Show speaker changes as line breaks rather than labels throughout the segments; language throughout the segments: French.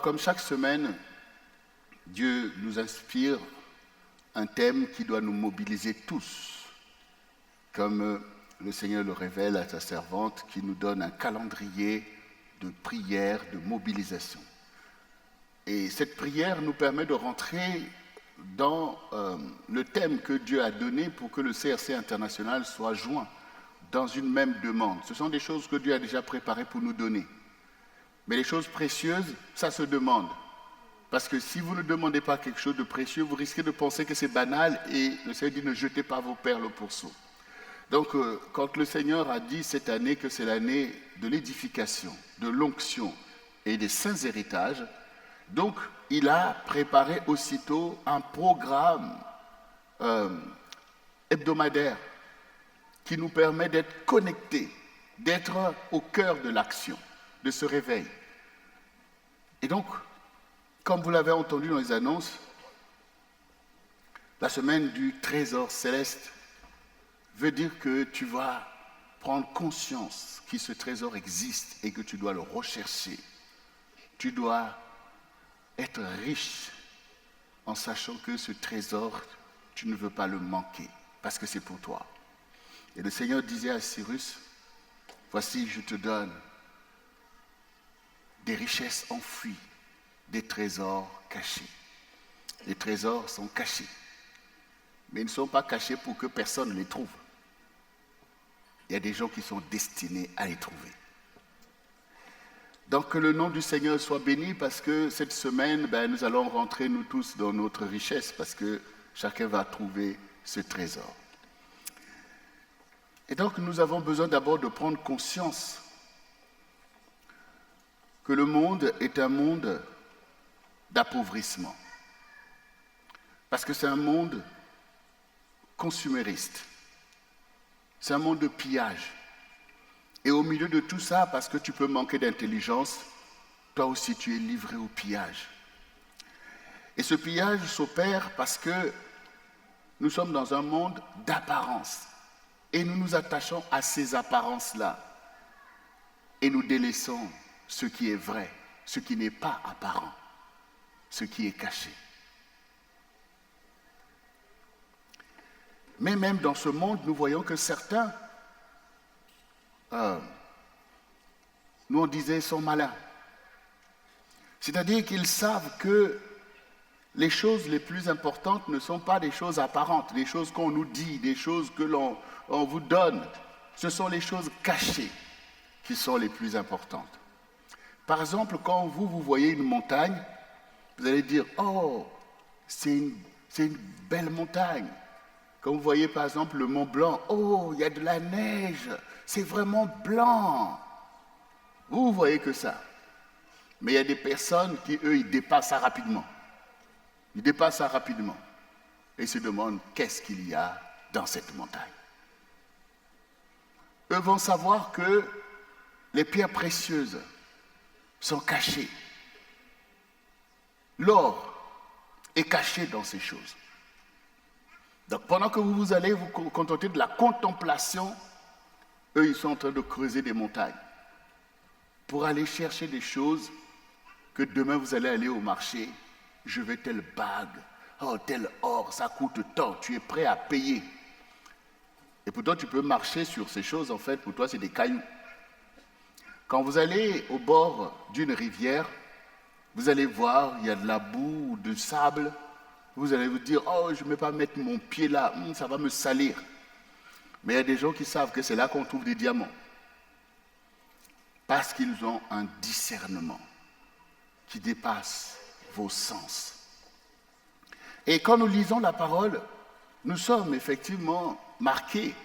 comme chaque semaine, Dieu nous inspire un thème qui doit nous mobiliser tous, comme le Seigneur le révèle à sa servante, qui nous donne un calendrier de prière, de mobilisation. Et cette prière nous permet de rentrer dans le thème que Dieu a donné pour que le CRC international soit joint dans une même demande. Ce sont des choses que Dieu a déjà préparées pour nous donner. Mais les choses précieuses, ça se demande. Parce que si vous ne demandez pas quelque chose de précieux, vous risquez de penser que c'est banal et le Seigneur dit ne jetez pas vos perles au pourceau. Donc, quand le Seigneur a dit cette année que c'est l'année de l'édification, de l'onction et des saints héritages, donc il a préparé aussitôt un programme hebdomadaire qui nous permet d'être connectés, d'être au cœur de l'action, de ce réveil. Et donc, comme vous l'avez entendu dans les annonces, la semaine du trésor céleste veut dire que tu vas prendre conscience que ce trésor existe et que tu dois le rechercher. Tu dois être riche en sachant que ce trésor, tu ne veux pas le manquer parce que c'est pour toi. Et le Seigneur disait à Cyrus, voici, je te donne des richesses enfouies, des trésors cachés. Les trésors sont cachés, mais ils ne sont pas cachés pour que personne ne les trouve. Il y a des gens qui sont destinés à les trouver. Donc que le nom du Seigneur soit béni parce que cette semaine, nous allons rentrer nous tous dans notre richesse parce que chacun va trouver ce trésor. Et donc nous avons besoin d'abord de prendre conscience que le monde est un monde d'appauvrissement. Parce que c'est un monde consumériste. C'est un monde de pillage. Et au milieu de tout ça, parce que tu peux manquer d'intelligence, toi aussi tu es livré au pillage. Et ce pillage s'opère parce que nous sommes dans un monde d'apparence. Et nous nous attachons à ces apparences-là. Et nous délaissons ce qui est vrai, ce qui n'est pas apparent, ce qui est caché. Mais même dans ce monde, nous voyons que certains, nous on disait, sont malins. C'est-à-dire qu'ils savent que les choses les plus importantes ne sont pas des choses apparentes, des choses qu'on nous dit, des choses que l'on vous donne. Ce sont les choses cachées qui sont les plus importantes. Par exemple, quand vous voyez une montagne, vous allez dire « Oh, c'est une belle montagne ». Quand vous voyez par exemple le Mont Blanc, « Oh, il y a de la neige, c'est vraiment blanc ». Vous voyez que ça. Mais il y a des personnes qui, eux, ils dépassent ça rapidement. Ils dépassent ça rapidement. Et ils se demandent qu'est-ce qu'il y a dans cette montagne. Eux vont savoir que les pierres précieuses sont cachées. L'or est caché dans ces choses. Donc pendant que vous allez vous contenter de la contemplation, eux ils sont en train de creuser des montagnes pour aller chercher des choses que demain vous allez aller au marché, je veux telle bague, oh tel or, ça coûte tant, tu es prêt à payer. Et pourtant tu peux marcher sur ces choses, en fait pour toi c'est des cailloux. Quand vous allez au bord d'une rivière, vous allez voir, il y a de la boue ou du sable. Vous allez vous dire, oh, je ne vais pas mettre mon pied là, ça va me salir. Mais il y a des gens qui savent que c'est là qu'on trouve des diamants. Parce qu'ils ont un discernement qui dépasse vos sens. Et quand nous lisons la parole, nous sommes effectivement marqués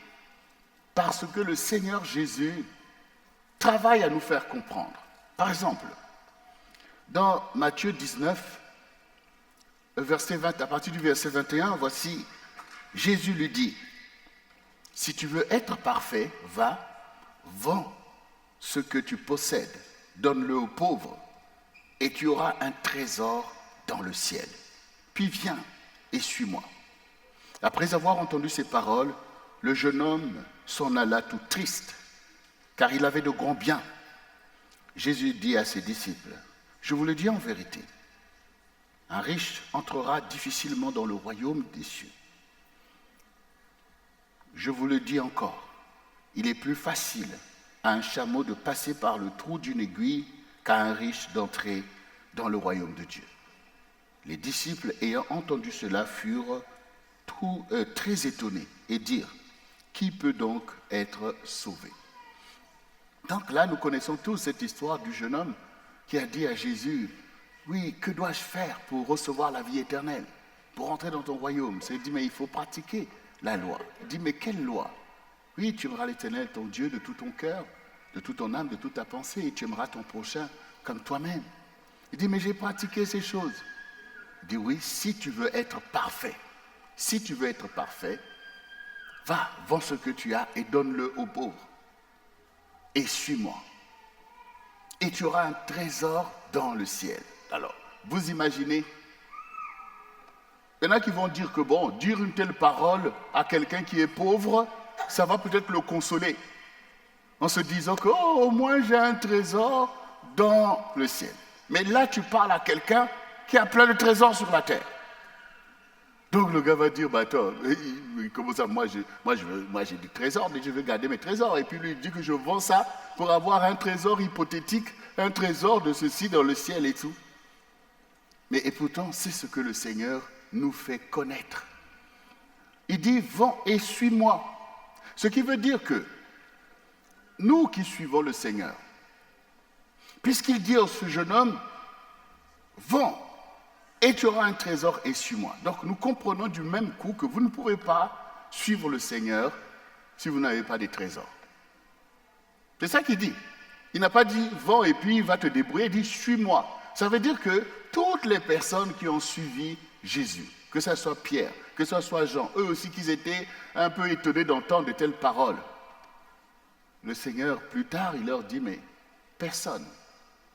par ce que le Seigneur Jésus travaille à nous faire comprendre. Par exemple, dans Matthieu 19, verset 20, à partir du verset 21, voici, Jésus lui dit, « Si tu veux être parfait, va, vends ce que tu possèdes, donne-le aux pauvres, et tu auras un trésor dans le ciel. Puis viens et suis-moi. » Après avoir entendu ces paroles, le jeune homme s'en alla tout triste, car il avait de grands biens. Jésus dit à ses disciples, « Je vous le dis en vérité, un riche entrera difficilement dans le royaume des cieux. Je vous le dis encore, il est plus facile à un chameau de passer par le trou d'une aiguille qu'à un riche d'entrer dans le royaume de Dieu. Les disciples, ayant entendu cela, furent très étonnés et dirent, qui peut donc être sauvé? Donc là, nous connaissons tous cette histoire du jeune homme qui a dit à Jésus, oui, que dois-je faire pour recevoir la vie éternelle, pour entrer dans ton royaume? Il dit, mais il faut pratiquer la loi. Il dit, mais quelle loi? Oui, tu aimeras l'Éternel, ton Dieu, de tout ton cœur, de toute ton âme, de toute ta pensée, et tu aimeras ton prochain comme toi-même. Il dit, mais j'ai pratiqué ces choses. Il dit, oui, si tu veux être parfait, va, vends ce que tu as et donne-le aux pauvres. Et suis-moi. Et tu auras un trésor dans le ciel. Alors, vous imaginez, il y en a qui vont dire que bon, dire une telle parole à quelqu'un qui est pauvre, ça va peut-être le consoler. En se disant que, oh, au moins j'ai un trésor dans le ciel. Mais là, tu parles à quelqu'un qui a plein de trésors sur la terre. Donc le gars va dire, bah attends, comment ça, moi j'ai du trésor, mais je veux garder mes trésors. Et puis lui il dit que je vends ça pour avoir un trésor hypothétique, un trésor de ceci dans le ciel et tout. Mais et pourtant, c'est ce que le Seigneur nous fait connaître. Il dit, vends et suis-moi. Ce qui veut dire que nous qui suivons le Seigneur, puisqu'il dit à ce jeune homme, vends, et tu auras un trésor et suis-moi. Donc nous comprenons du même coup que vous ne pouvez pas suivre le Seigneur si vous n'avez pas des trésors. C'est ça qu'il dit. Il n'a pas dit vends et puis va te débrouiller, il dit suis-moi. Ça veut dire que toutes les personnes qui ont suivi Jésus, que ce soit Pierre, que ce soit Jean, eux aussi qu'ils étaient un peu étonnés d'entendre de telles paroles. Le Seigneur, plus tard, il leur dit, mais personne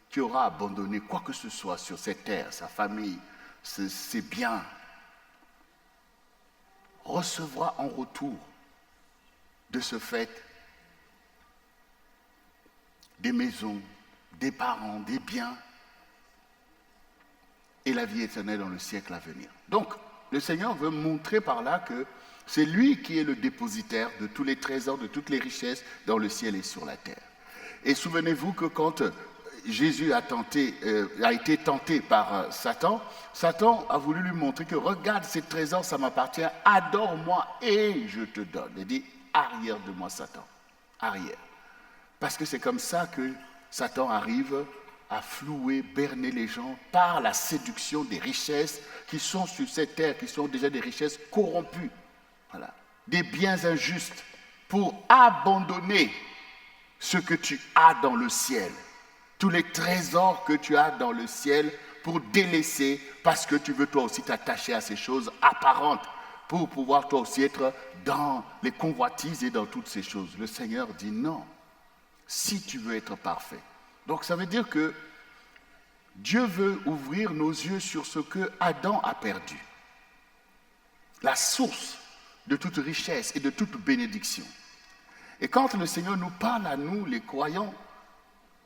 qui aura abandonné quoi que ce soit sur cette terre, sa famille, ses biens, recevra en retour de ce fait des maisons, des parents, des biens et la vie éternelle dans le siècle à venir. Donc, le Seigneur veut montrer par là que c'est lui qui est le dépositaire de tous les trésors, de toutes les richesses dans le ciel et sur la terre. Et souvenez-vous que quand Jésus a été tenté par Satan, Satan a voulu lui montrer que regarde ces trésors, ça m'appartient, adore-moi et je te donne. Il dit, arrière de moi Satan, arrière. Parce que c'est comme ça que Satan arrive à flouer, berner les gens par la séduction des richesses qui sont sur cette terre, qui sont déjà des richesses corrompues, voilà, des biens injustes, pour abandonner ce que tu as dans le ciel. Tous les trésors que tu as dans le ciel pour délaisser, parce que tu veux toi aussi t'attacher à ces choses apparentes, pour pouvoir toi aussi être dans les convoitises et dans toutes ces choses. Le Seigneur dit non, si tu veux être parfait. Donc ça veut dire que Dieu veut ouvrir nos yeux sur ce que Adam a perdu. La source de toute richesse et de toute bénédiction. Et quand le Seigneur nous parle à nous, les croyants,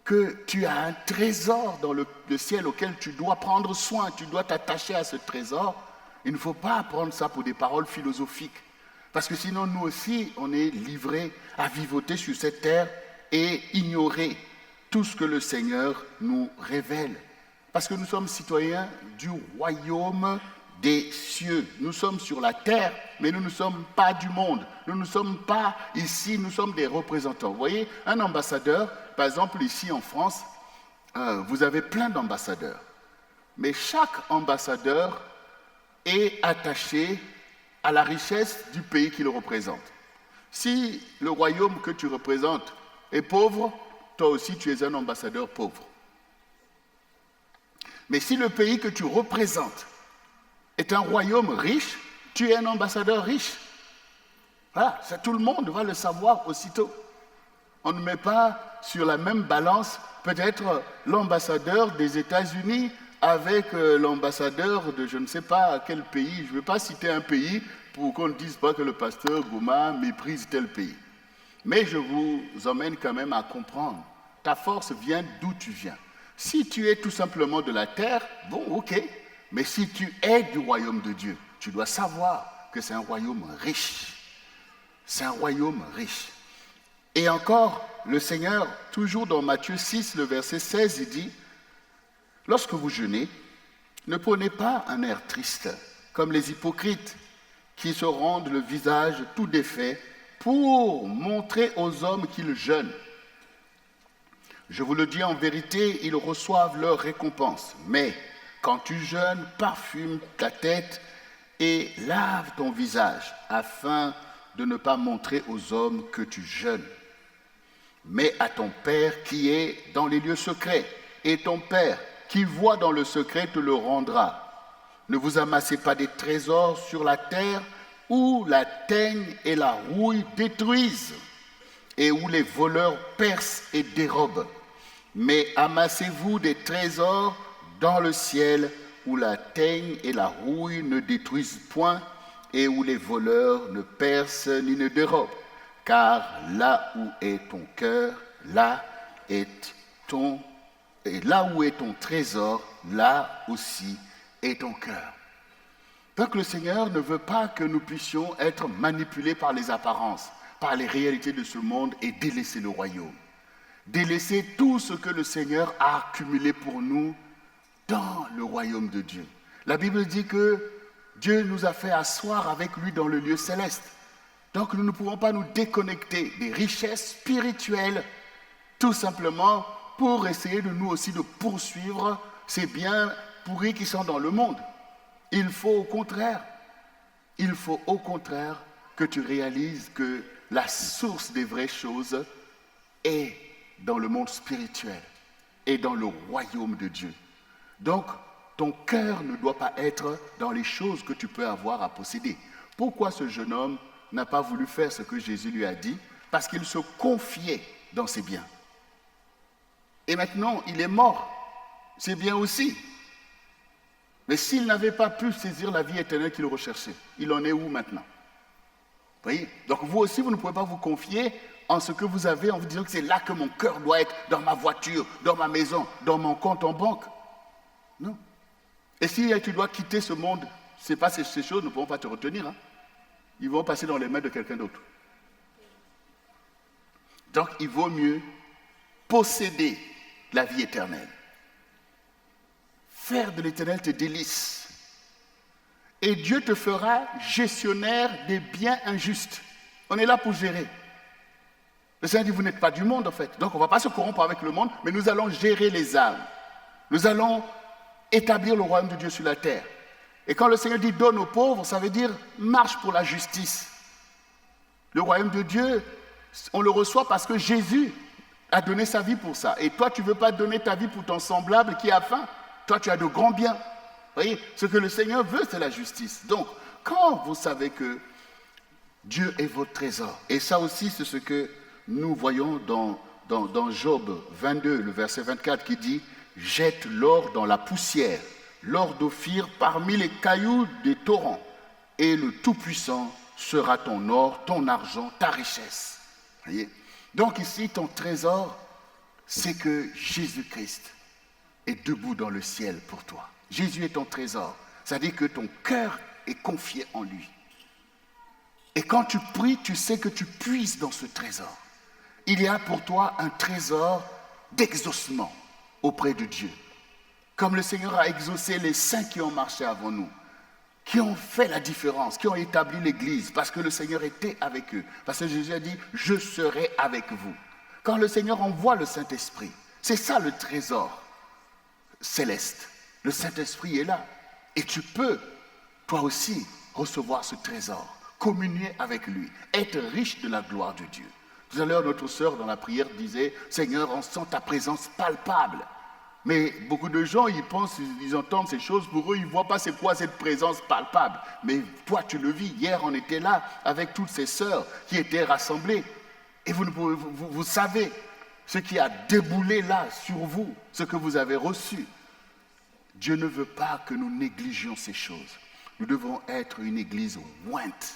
que tu as un trésor dans le ciel auquel tu dois prendre soin, tu dois t'attacher à ce trésor, il ne faut pas prendre ça pour des paroles philosophiques. Parce que sinon, nous aussi, on est livrés à vivoter sur cette terre et ignorer tout ce que le Seigneur nous révèle. Parce que nous sommes citoyens du royaume des cieux. Nous sommes sur la terre, mais nous ne sommes pas du monde. Nous ne sommes pas ici, nous sommes des représentants. Vous voyez, un ambassadeur, par exemple ici en France, vous avez plein d'ambassadeurs. Mais chaque ambassadeur est attaché à la richesse du pays qu'il représente. Si le royaume que tu représentes est pauvre, toi aussi tu es un ambassadeur pauvre. Mais si le pays que tu représentes est un royaume riche, tu es un ambassadeur riche. Voilà, ça, tout le monde va le savoir aussitôt. On ne met pas sur la même balance peut-être l'ambassadeur des États-Unis avec l'ambassadeur de je ne sais pas quel pays. Je ne veux pas citer un pays pour qu'on ne dise pas que le pasteur Gouma méprise tel pays. Mais je vous emmène quand même à comprendre. Ta force vient d'où tu viens. Si tu es tout simplement de la terre, bon, ok. Mais si tu es du royaume de Dieu, tu dois savoir que c'est un royaume riche. C'est un royaume riche. Et encore, le Seigneur, toujours dans Matthieu 6, le verset 16, il dit, « Lorsque vous jeûnez, ne prenez pas un air triste, comme les hypocrites, qui se rendent le visage tout défait pour montrer aux hommes qu'ils jeûnent. Je vous le dis en vérité, ils reçoivent leur récompense. Mais quand tu jeûnes, parfume ta tête et lave ton visage, afin de ne pas montrer aux hommes que tu jeûnes. Mais à ton Père qui est dans les lieux secrets, et ton Père qui voit dans le secret te le rendra. Ne vous amassez pas des trésors sur la terre où la teigne et la rouille détruisent et où les voleurs percent et dérobent. Mais amassez-vous des trésors dans le ciel où la teigne et la rouille ne détruisent point et où les voleurs ne percent ni ne dérobent. Car là où est ton cœur, là où est ton trésor, là aussi est ton cœur. Donc le Seigneur ne veut pas que nous puissions être manipulés par les apparences, par les réalités de ce monde et délaisser le royaume. Délaisser tout ce que le Seigneur a accumulé pour nous dans le royaume de Dieu. La Bible dit que Dieu nous a fait asseoir avec lui dans le lieu céleste. Donc nous ne pouvons pas nous déconnecter des richesses spirituelles, tout simplement pour essayer de nous aussi de poursuivre ces biens pourris qui sont dans le monde. Il faut au contraire que tu réalises que la source des vraies choses est dans le monde spirituel et dans le royaume de Dieu. Donc, ton cœur ne doit pas être dans les choses que tu peux avoir à posséder. Pourquoi ce jeune homme n'a pas voulu faire ce que Jésus lui a dit? Parce qu'il se confiait dans ses biens. Et maintenant, il est mort. C'est bien aussi. Mais s'il n'avait pas pu saisir la vie éternelle qu'il recherchait, il en est où maintenant? Vous voyez? Donc vous aussi, vous ne pouvez pas vous confier en ce que vous avez en vous disant que c'est là que mon cœur doit être, dans ma voiture, dans ma maison, dans mon compte en banque. Non. Et si tu dois quitter ce monde, ces choses ne pourront pas te retenir. Hein. Ils vont passer dans les mains de quelqu'un d'autre. Donc il vaut mieux posséder la vie éternelle. Faire de l'éternel tes délices. Et Dieu te fera gestionnaire des biens injustes. On est là pour gérer. Le Seigneur dit, vous n'êtes pas du monde en fait. Donc on ne va pas se corrompre avec le monde, mais nous allons gérer les âmes. Nous allons établir le royaume de Dieu sur la terre. Et quand le Seigneur dit donne aux pauvres, ça veut dire marche pour la justice. Le royaume de Dieu, on le reçoit parce que Jésus a donné sa vie pour ça. Et toi, tu ne veux pas donner ta vie pour ton semblable qui a faim. Toi, tu as de grands biens. Vous voyez, ce que le Seigneur veut, c'est la justice. Donc, quand vous savez que Dieu est votre trésor, et ça aussi, c'est ce que nous voyons dans Job 22, le verset 24, qui dit « Jette l'or dans la poussière, l'or d'Ophir parmi les cailloux des torrents, et le Tout-Puissant sera ton or, ton argent, ta richesse. » Voyez. Donc ici, ton trésor, c'est que Jésus-Christ est debout dans le ciel pour toi. Jésus est ton trésor. C'est-à-dire que ton cœur est confié en lui. Et quand tu pries, tu sais que tu puises dans ce trésor. Il y a pour toi un trésor d'exaucement auprès de Dieu. Comme le Seigneur a exaucé les saints qui ont marché avant nous, qui ont fait la différence, qui ont établi l'Église, parce que le Seigneur était avec eux. Parce que Jésus a dit, je serai avec vous. Quand le Seigneur envoie le Saint-Esprit, c'est ça le trésor céleste. Le Saint-Esprit est là. Et tu peux, toi aussi, recevoir ce trésor, communier avec lui, être riche de la gloire de Dieu. Tout à l'heure, notre sœur dans la prière disait, Seigneur, on sent ta présence palpable. Mais beaucoup de gens, ils pensent, ils entendent ces choses, pour eux, ils ne voient pas c'est quoi cette présence palpable. Mais toi, tu le vis. Hier, on était là avec toutes ces sœurs qui étaient rassemblées. Et vous savez ce qui a déboulé là sur vous, ce que vous avez reçu. Dieu ne veut pas que nous négligions ces choses. Nous devons être une église ointe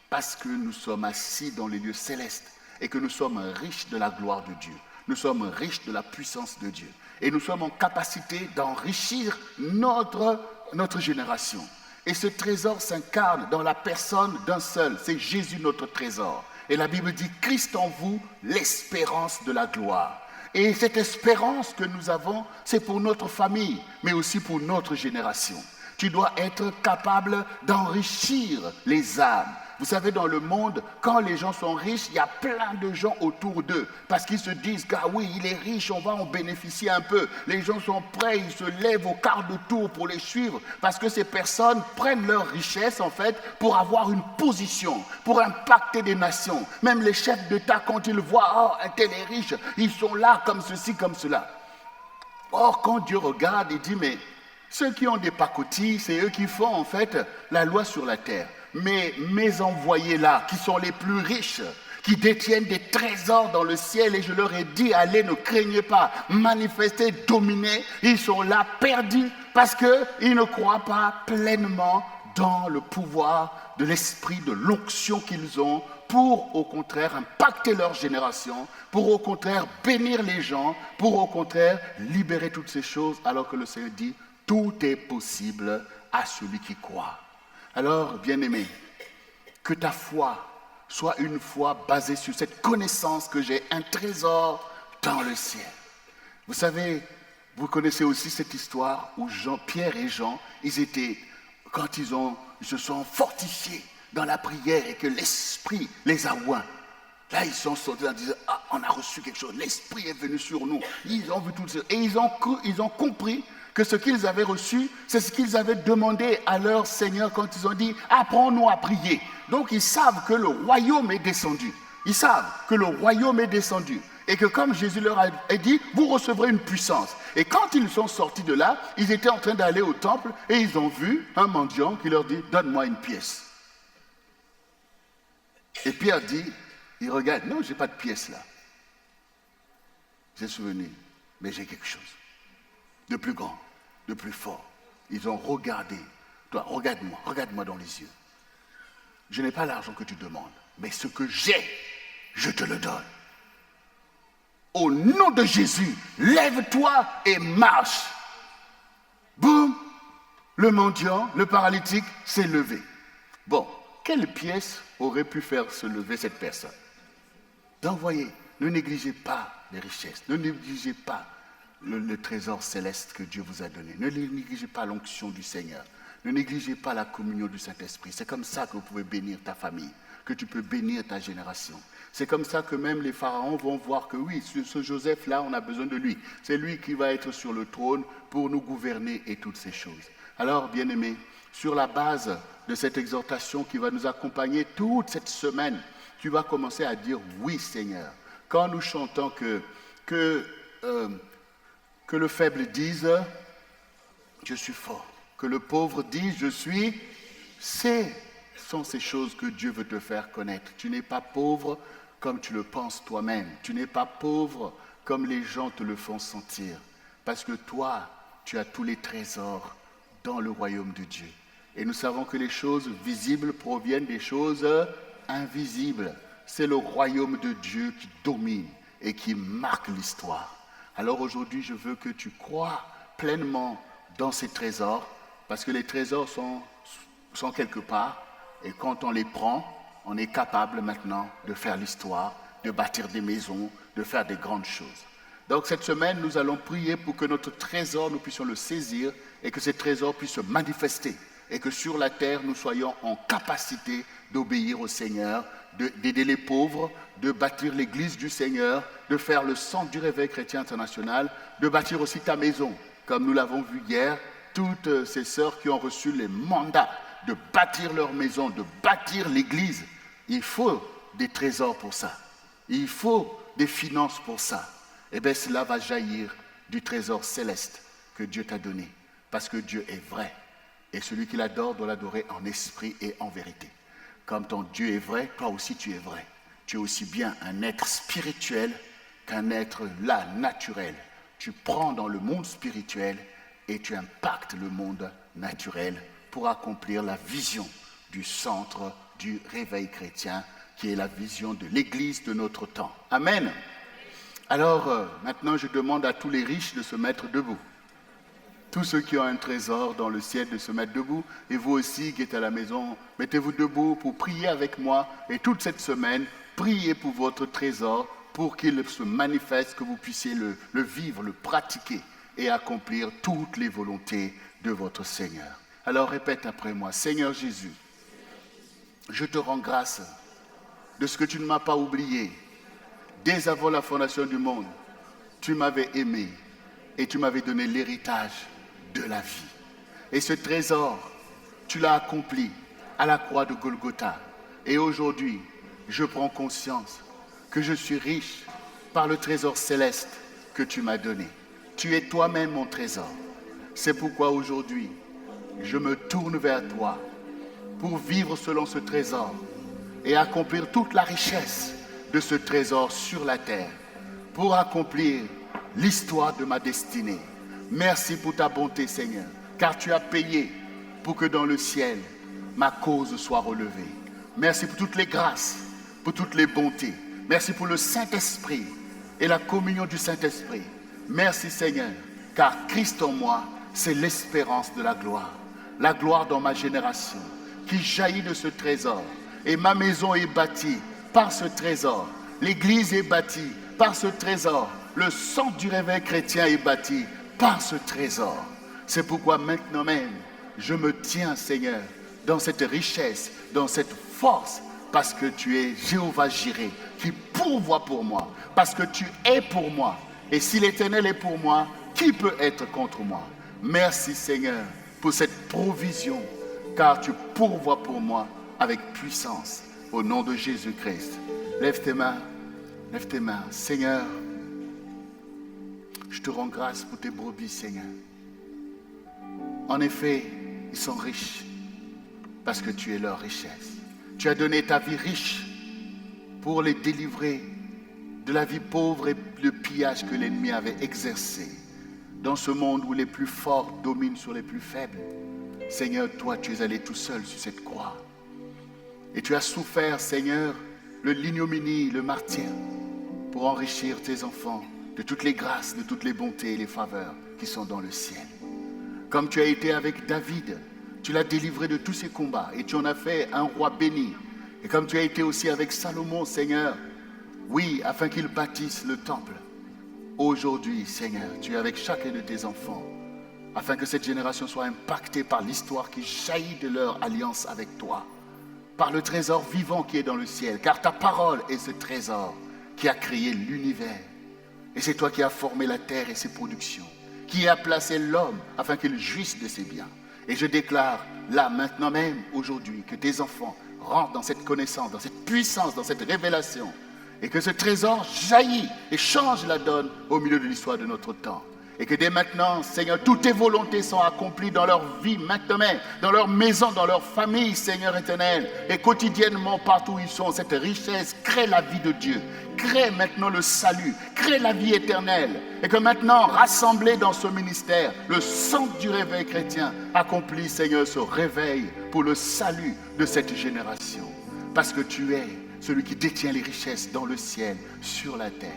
parce que nous sommes assis dans les lieux célestes et que nous sommes riches de la gloire de Dieu. Nous sommes riches de la puissance de Dieu. Et nous sommes en capacité d'enrichir notre génération. Et ce trésor s'incarne dans la personne d'un seul. C'est Jésus notre trésor. Et la Bible dit, Christ en vous, l'espérance de la gloire. Et cette espérance que nous avons, c'est pour notre famille, mais aussi pour notre génération. Tu dois être capable d'enrichir les âmes. Vous savez, dans le monde, quand les gens sont riches, il y a plein de gens autour d'eux. Parce qu'ils se disent, ah oui, il est riche, on va en bénéficier un peu. Les gens sont prêts, ils se lèvent au quart de tour pour les suivre. Parce que ces personnes prennent leur richesse, en fait, pour avoir une position, pour impacter des nations. Même les chefs d'État, quand ils voient, oh, un tel est riche, ils sont là comme ceci, comme cela. Or, quand Dieu regarde, il dit, mais ceux qui ont des pacotilles, c'est eux qui font, en fait, la loi sur la terre. Mais mes envoyés là, qui sont les plus riches, qui détiennent des trésors dans le ciel, et je leur ai dit, allez, ne craignez pas, manifestez, dominez, ils sont là perdus parce qu'ils ne croient pas pleinement dans le pouvoir de l'esprit, de l'onction qu'ils ont pour au contraire impacter leur génération, pour au contraire bénir les gens, pour au contraire libérer toutes ces choses, alors que le Seigneur dit, tout est possible à celui qui croit. Alors, bien-aimé, que ta foi soit une foi basée sur cette connaissance que j'ai un trésor dans le ciel. Vous savez, vous connaissez aussi cette histoire où Pierre et Jean, quand ils se sont fortifiés dans la prière et que l'Esprit les a oints. Là, ils sont sortis en disant, ah, on a reçu quelque chose, l'Esprit est venu sur nous. Ils ont vu tout ça. Et ils ont compris que ce qu'ils avaient reçu, c'est ce qu'ils avaient demandé à leur Seigneur quand ils ont dit « Apprends-nous à prier ». Donc ils savent que le royaume est descendu. Ils savent que le royaume est descendu. Et que comme Jésus leur a dit, vous recevrez une puissance. Et quand ils sont sortis de là, ils étaient en train d'aller au temple et ils ont vu un mendiant qui leur dit « Donne-moi une pièce ». Et Pierre dit, il regarde, non, je n'ai pas de pièce là. J'ai souvenir, mais j'ai quelque chose de plus grand, de plus fort. Ils ont regardé. Toi, regarde-moi dans les yeux. Je n'ai pas l'argent que tu demandes, mais ce que j'ai, je te le donne. Au nom de Jésus, lève-toi et marche. Boum, le mendiant, le paralytique s'est levé. Bon, quelle pièce aurait pu faire se lever cette personne? Donc, voyez, ne négligez pas les richesses, ne négligez pas le trésor céleste que Dieu vous a donné. Ne négligez pas l'onction du Seigneur. Ne négligez pas la communion du Saint-Esprit. C'est comme ça que vous pouvez bénir ta famille, que tu peux bénir ta génération. C'est comme ça que même les pharaons vont voir que oui, ce Joseph-là, on a besoin de lui. C'est lui qui va être sur le trône pour nous gouverner et toutes ces choses. Alors, bien-aimés, sur la base de cette exhortation qui va nous accompagner toute cette semaine, tu vas commencer à dire oui, Seigneur. Quand nous chantons que le faible dise « Je suis fort », que le pauvre dise « Je suis », ce sont ces choses que Dieu veut te faire connaître. Tu n'es pas pauvre comme tu le penses toi-même. Tu n'es pas pauvre comme les gens te le font sentir. Parce que toi, tu as tous les trésors dans le royaume de Dieu. Et nous savons que les choses visibles proviennent des choses invisibles. C'est le royaume de Dieu qui domine et qui marque l'histoire. Alors aujourd'hui, je veux que tu crois pleinement dans ces trésors, parce que les trésors sont quelque part, et quand on les prend, on est capable maintenant de faire l'histoire, de bâtir des maisons, de faire des grandes choses. Donc cette semaine, nous allons prier pour que notre trésor, nous puissions le saisir, et que ces trésors puissent se manifester, et que sur la terre, nous soyons en capacité d'obéir au Seigneur, d'aider les pauvres, de bâtir l'église du Seigneur, de faire le centre du réveil chrétien international, de bâtir aussi ta maison. Comme nous l'avons vu hier, toutes ces sœurs qui ont reçu les mandats de bâtir leur maison, de bâtir l'église, il faut des trésors pour ça. Il faut des finances pour ça. Et bien cela va jaillir du trésor céleste que Dieu t'a donné. Parce que Dieu est vrai. Et celui qui l'adore doit l'adorer en esprit et en vérité. Comme ton Dieu est vrai, toi aussi tu es vrai. Tu es aussi bien un être spirituel qu'un être là, naturel. Tu prends dans le monde spirituel et tu impactes le monde naturel pour accomplir la vision du centre du réveil chrétien, qui est la vision de l'Église de notre temps. Amen. Alors, maintenant, je demande à tous les riches de se mettre debout. Tous ceux qui ont un trésor dans le ciel de se mettre debout. Et vous aussi qui êtes à la maison, mettez-vous debout pour prier avec moi. Et toute cette semaine, priez pour votre trésor, pour qu'il se manifeste, que vous puissiez le vivre, le pratiquer et accomplir toutes les volontés de votre Seigneur. Alors répète après moi, Seigneur Jésus, je te rends grâce de ce que tu ne m'as pas oublié. Dès avant la fondation du monde, tu m'avais aimé et tu m'avais donné l'héritage de la vie. Et ce trésor, tu l'as accompli à la croix de Golgotha. Et aujourd'hui, je prends conscience que je suis riche par le trésor céleste que tu m'as donné. Tu es toi-même mon trésor. C'est pourquoi aujourd'hui, je me tourne vers toi pour vivre selon ce trésor et accomplir toute la richesse de ce trésor sur la terre, pour accomplir l'histoire de ma destinée. Merci pour ta bonté, Seigneur, car tu as payé pour que dans le ciel, ma cause soit relevée. Merci pour toutes les grâces, pour toutes les bontés. Merci pour le Saint-Esprit et la communion du Saint-Esprit. Merci, Seigneur, car Christ en moi, c'est l'espérance de la gloire dans ma génération, qui jaillit de ce trésor. Et ma maison est bâtie par ce trésor. L'Église est bâtie par ce trésor. Le centre du réveil chrétien est bâti par ce trésor. C'est pourquoi maintenant même, je me tiens, Seigneur, dans cette richesse, dans cette force, parce que tu es Jéhovah Jireh, qui pourvoit pour moi, parce que tu es pour moi. Et si l'Éternel est pour moi, qui peut être contre moi? Merci, Seigneur, pour cette provision, car tu pourvois pour moi avec puissance, au nom de Jésus-Christ. Lève tes mains, Seigneur. Je te rends grâce pour tes brebis, Seigneur. En effet, ils sont riches parce que tu es leur richesse. Tu as donné ta vie riche pour les délivrer de la vie pauvre et le pillage que l'ennemi avait exercé dans ce monde où les plus forts dominent sur les plus faibles. Seigneur, toi, tu es allé tout seul sur cette croix. Et tu as souffert, Seigneur, l'ignominie, le martyre, pour enrichir tes enfants de toutes les grâces, de toutes les bontés et les faveurs qui sont dans le ciel. Comme tu as été avec David, tu l'as délivré de tous ses combats et tu en as fait un roi béni. Et comme tu as été aussi avec Salomon, Seigneur, oui, afin qu'il bâtisse le temple. Aujourd'hui, Seigneur, tu es avec chacun de tes enfants, afin que cette génération soit impactée par l'histoire qui jaillit de leur alliance avec toi, par le trésor vivant qui est dans le ciel, car ta parole est ce trésor qui a créé l'univers. Et c'est toi qui as formé la terre et ses productions, qui a placé l'homme afin qu'il jouisse de ses biens. Et je déclare là, maintenant même, aujourd'hui, que tes enfants rentrent dans cette connaissance, dans cette puissance, dans cette révélation, et que ce trésor jaillit et change la donne au milieu de l'histoire de notre temps. Et que dès maintenant, Seigneur, toutes tes volontés sont accomplies dans leur vie maintenant même, dans leur maison, dans leur famille, Seigneur éternel. Et quotidiennement, partout où ils sont, cette richesse crée la vie de Dieu, crée maintenant le salut, crée la vie éternelle. Et que maintenant, rassemblés dans ce ministère, le centre du réveil chrétien accomplit, Seigneur, ce réveil pour le salut de cette génération. Parce que tu es celui qui détient les richesses dans le ciel, sur la terre.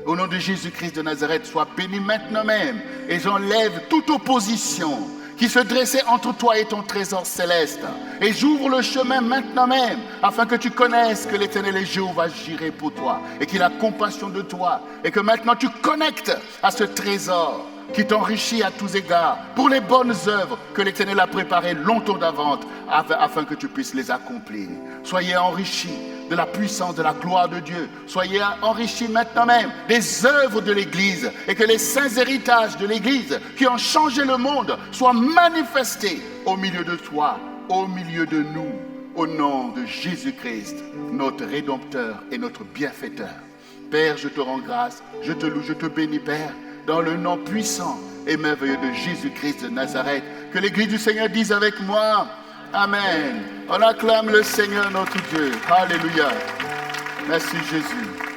Au nom de Jésus-Christ de Nazareth, sois béni maintenant même. Et j'enlève toute opposition qui se dressait entre toi et ton trésor céleste. Et j'ouvre le chemin maintenant même, afin que tu connaisses que l'Éternel est Jéhovah Jireh pour toi, et qu'il a compassion de toi, et que maintenant tu connectes à ce trésor qui t'enrichit à tous égards, pour les bonnes œuvres que l'Éternel a préparées longtemps d'avance, afin que tu puisses les accomplir. Soyez enrichis de la puissance, de la gloire de Dieu. Soyez enrichis maintenant même des œuvres de l'Église, et que les saints héritages de l'Église qui ont changé le monde soient manifestés au milieu de toi, au milieu de nous, au nom de Jésus-Christ, notre Rédempteur et notre Bienfaiteur. Père, je te rends grâce, je te loue, je te bénis, Père, dans le nom puissant et merveilleux de Jésus-Christ de Nazareth. Que l'Église du Seigneur dise avec moi, Amen. On acclame le Seigneur notre Dieu. Alléluia. Merci Jésus.